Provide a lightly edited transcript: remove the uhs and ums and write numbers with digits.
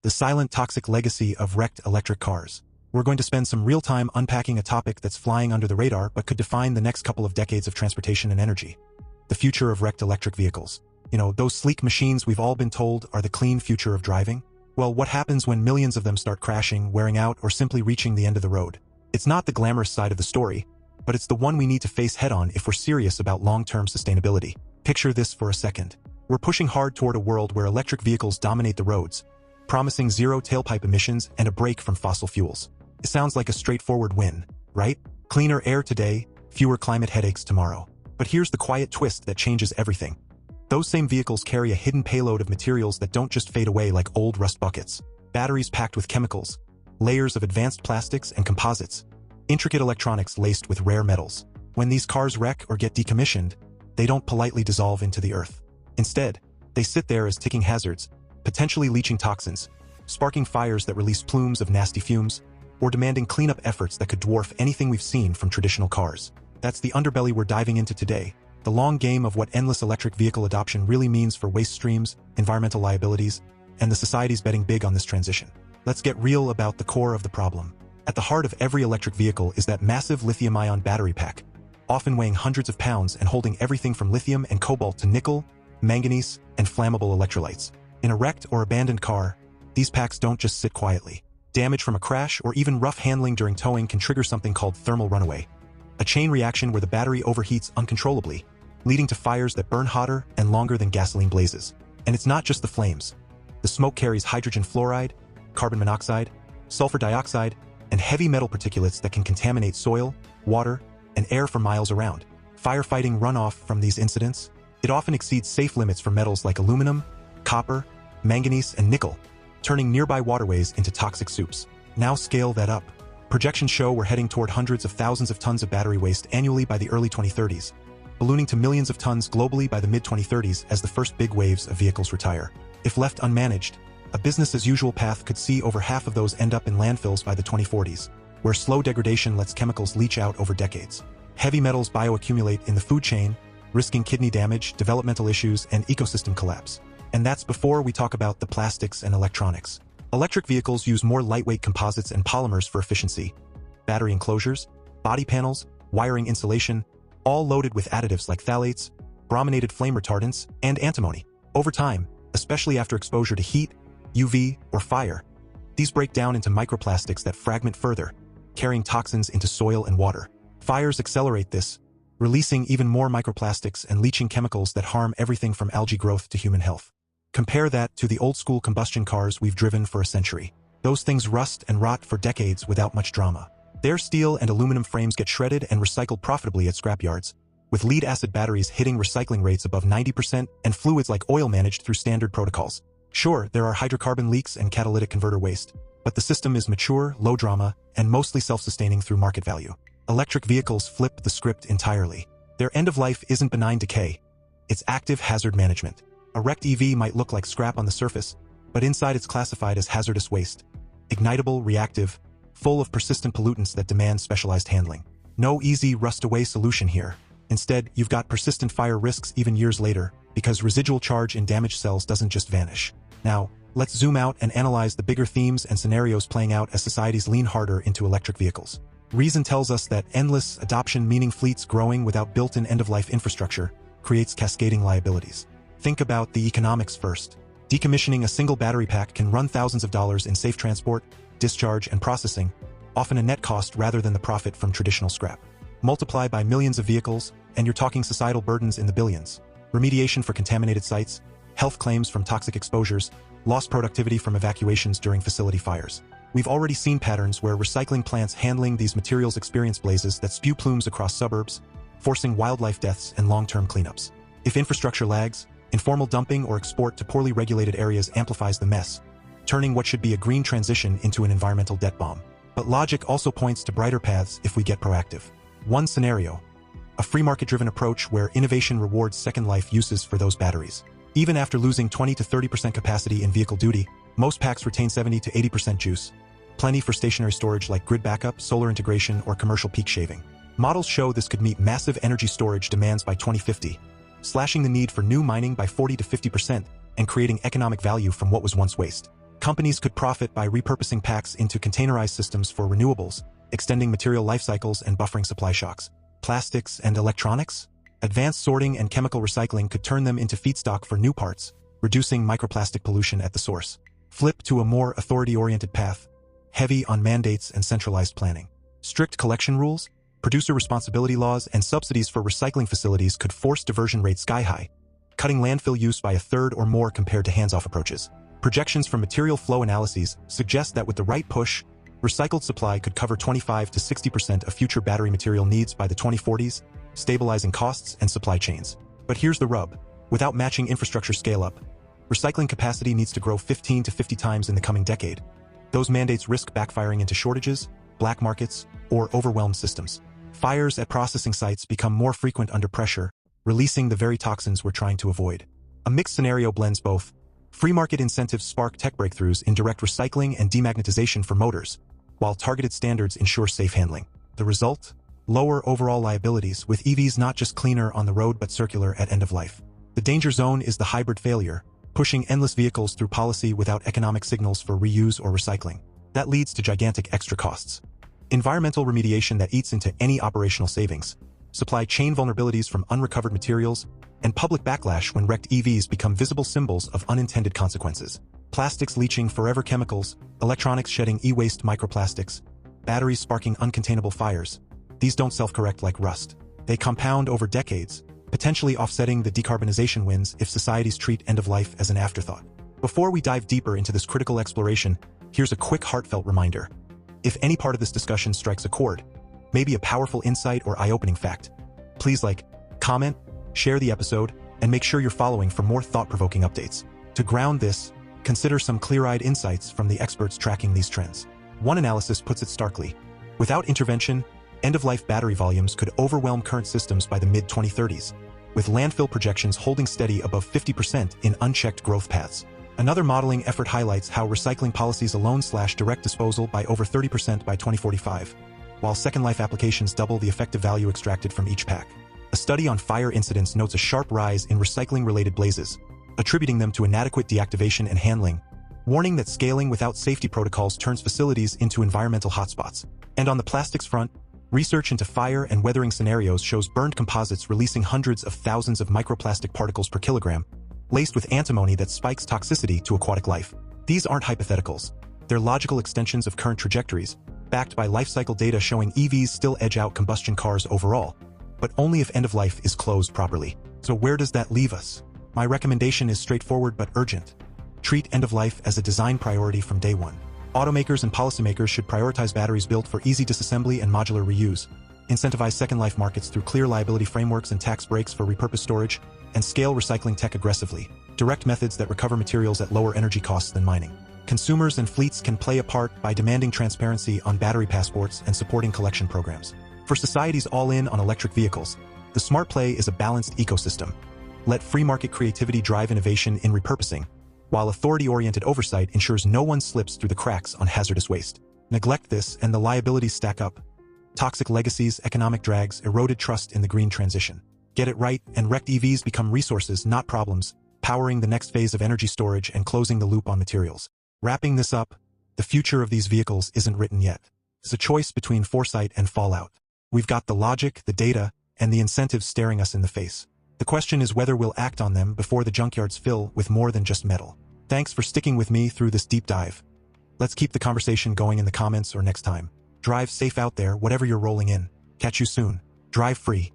the silent toxic legacy of wrecked electric cars. We're going to spend some real time unpacking a topic that's flying under the radar but could define the next couple of decades of transportation and energy. The future of wrecked electric vehicles. You know, those sleek machines we've all been told are the clean future of driving? Well, what happens when millions of them start crashing, wearing out, or simply reaching the end of the road? It's not the glamorous side of the story, but it's the one we need to face head-on if we're serious about long-term sustainability. Picture this for a second. We're pushing hard toward a world where electric vehicles dominate the roads, promising zero tailpipe emissions and a break from fossil fuels. It sounds like a straightforward win, right? Cleaner air today, fewer climate headaches tomorrow. But here's the quiet twist that changes everything. Those same vehicles carry a hidden payload of materials that don't just fade away like old rust buckets. Batteries packed with chemicals, layers of advanced plastics and composites, intricate electronics laced with rare metals. When these cars wreck or get decommissioned, they don't politely dissolve into the earth. Instead, they sit there as ticking hazards, potentially leaching toxins, sparking fires that release plumes of nasty fumes, or demanding cleanup efforts that could dwarf anything we've seen from traditional cars. That's the underbelly we're diving into today. The long game of what endless electric vehicle adoption really means for waste streams, environmental liabilities, and the society's betting big on this transition. Let's get real about the core of the problem. At the heart of every electric vehicle is that massive lithium-ion battery pack, often weighing hundreds of pounds and holding everything from lithium and cobalt to nickel, manganese, and flammable electrolytes. In a wrecked or abandoned car, these packs don't just sit quietly. Damage from a crash or even rough handling during towing can trigger something called thermal runaway, a chain reaction where the battery overheats uncontrollably, leading to fires that burn hotter and longer than gasoline blazes. And it's not just the flames. The smoke carries hydrogen fluoride, carbon monoxide, sulfur dioxide, and heavy metal particulates that can contaminate soil, water, and air for miles around. Firefighting runoff from these incidents, it often exceeds safe limits for metals like aluminum, copper, manganese, and nickel, turning nearby waterways into toxic soups. Now scale that up. Projections show we're heading toward hundreds of thousands of tons of battery waste annually by the early 2030s, ballooning to millions of tons globally by the mid-2030s as the first big waves of vehicles retire. If left unmanaged, a business-as-usual path could see over half of those end up in landfills by the 2040s, where slow degradation lets chemicals leach out over decades. Heavy metals bioaccumulate in the food chain, risking kidney damage, developmental issues, and ecosystem collapse. And that's before we talk about the plastics and electronics. Electric vehicles use more lightweight composites and polymers for efficiency. Battery enclosures, body panels, wiring insulation, all loaded with additives like phthalates, brominated flame retardants, and antimony. Over time, especially after exposure to heat, UV, or fire, these break down into microplastics that fragment further, carrying toxins into soil and water. Fires accelerate this, releasing even more microplastics and leaching chemicals that harm everything from algae growth to human health. Compare that to the old-school combustion cars we've driven for a century. Those things rust and rot for decades without much drama. Their steel and aluminum frames get shredded and recycled profitably at scrapyards, with lead-acid batteries hitting recycling rates above 90% and fluids like oil managed through standard protocols. Sure, there are hydrocarbon leaks and catalytic converter waste, but the system is mature, low drama, and mostly self-sustaining through market value. Electric vehicles flip the script entirely. Their end of life isn't benign decay, it's active hazard management. A wrecked EV might look like scrap on the surface, but inside it's classified as hazardous waste. Ignitable, reactive, full of persistent pollutants that demand specialized handling. No easy rust-away solution here. Instead, you've got persistent fire risks even years later, because residual charge in damaged cells doesn't just vanish. Now, let's zoom out and analyze the bigger themes and scenarios playing out as societies lean harder into electric vehicles. Reason tells us that endless adoption, meaning fleets growing without built-in end-of-life infrastructure, creates cascading liabilities. Think about the economics first. Decommissioning a single battery pack can run thousands of dollars in safe transport, discharge, and processing, often a net cost rather than the profit from traditional scrap. Multiply by millions of vehicles, and you're talking societal burdens in the billions. Remediation for contaminated sites, health claims from toxic exposures, lost productivity from evacuations during facility fires. We've already seen patterns where recycling plants handling these materials experience blazes that spew plumes across suburbs, forcing wildlife deaths and long-term cleanups. If infrastructure lags, informal dumping or export to poorly regulated areas amplifies the mess, turning what should be a green transition into an environmental debt bomb. But logic also points to brighter paths if we get proactive. One scenario: a free market-driven approach where innovation rewards second life uses for those batteries. Even after losing 20 to 30% capacity in vehicle duty, most packs retain 70 to 80% juice, plenty for stationary storage like grid backup, solar integration, or commercial peak shaving. Models show this could meet massive energy storage demands by 2050, slashing the need for new mining by 40 to 50% and creating economic value from what was once waste. Companies could profit by repurposing packs into containerized systems for renewables, extending material life cycles and buffering supply shocks. Plastics and electronics? Advanced sorting and chemical recycling could turn them into feedstock for new parts, reducing microplastic pollution at the source. Flip to a more authority-oriented path, heavy on mandates and centralized planning. Strict collection rules, producer responsibility laws, and subsidies for recycling facilities could force diversion rates sky-high, cutting landfill use by a third or more compared to hands-off approaches. Projections from material flow analyses suggest that with the right push, recycled supply could cover 25 to 60% of future battery material needs by the 2040s, stabilizing costs and supply chains. But here's the rub. Without matching infrastructure scale-up, recycling capacity needs to grow 15 to 50 times in the coming decade. Those mandates risk backfiring into shortages, black markets, or overwhelmed systems. Fires at processing sites become more frequent under pressure, releasing the very toxins we're trying to avoid. A mixed scenario blends both. Free market incentives spark tech breakthroughs in direct recycling and demagnetization for motors, while targeted standards ensure safe handling. The result? Lower overall liabilities, with EVs not just cleaner on the road but circular at end of life. The danger zone is the hybrid failure, pushing endless vehicles through policy without economic signals for reuse or recycling. That leads to gigantic extra costs. Environmental remediation that eats into any operational savings, supply chain vulnerabilities from unrecovered materials, and public backlash when wrecked EVs become visible symbols of unintended consequences. Plastics leaching forever chemicals, electronics shedding e-waste microplastics, batteries sparking uncontainable fires. These don't self-correct like rust. They compound over decades, potentially offsetting the decarbonization wins if societies treat end-of-life as an afterthought. Before we dive deeper into this critical exploration, here's a quick heartfelt reminder. If any part of this discussion strikes a chord, maybe a powerful insight or eye-opening fact, please comment, share the episode, and make sure you're following for more thought-provoking updates. To ground this, consider some clear-eyed insights from the experts tracking these trends. One analysis puts it starkly. Without intervention, end-of-life battery volumes could overwhelm current systems by the mid-2030s, with landfill projections holding steady above 50% in unchecked growth paths. Another modeling effort highlights how recycling policies alone slash direct disposal by over 30% by 2045, while second life applications double the effective value extracted from each pack. A study on fire incidents notes a sharp rise in recycling-related blazes, attributing them to inadequate deactivation and handling, warning that scaling without safety protocols turns facilities into environmental hotspots. And on the plastics front, research into fire and weathering scenarios shows burned composites releasing hundreds of thousands of microplastic particles per kilogram, laced with antimony that spikes toxicity to aquatic life. These aren't hypotheticals. They're logical extensions of current trajectories, backed by lifecycle data showing EVs still edge out combustion cars overall, but only if end-of-life is closed properly. So where does that leave us? My recommendation is straightforward but urgent. Treat end-of-life as a design priority from day one. Automakers and policymakers should prioritize batteries built for easy disassembly and modular reuse, incentivize second-life markets through clear liability frameworks and tax breaks for repurposed storage, and scale recycling tech aggressively. Direct methods that recover materials at lower energy costs than mining. Consumers and fleets can play a part by demanding transparency on battery passports and supporting collection programs. For societies all in on electric vehicles, the smart play is a balanced ecosystem. Let free market creativity drive innovation in repurposing, while authority-oriented oversight ensures no one slips through the cracks on hazardous waste. Neglect this and the liabilities stack up. Toxic legacies, economic drags, eroded trust in the green transition. Get it right, and wrecked EVs become resources, not problems, powering the next phase of energy storage and closing the loop on materials. Wrapping this up, the future of these vehicles isn't written yet. It's a choice between foresight and fallout. We've got the logic, the data, and the incentives staring us in the face. The question is whether we'll act on them before the junkyards fill with more than just metal. Thanks for sticking with me through this deep dive. Let's keep the conversation going in the comments or next time. Drive safe out there, whatever you're rolling in. Catch you soon. Drive free.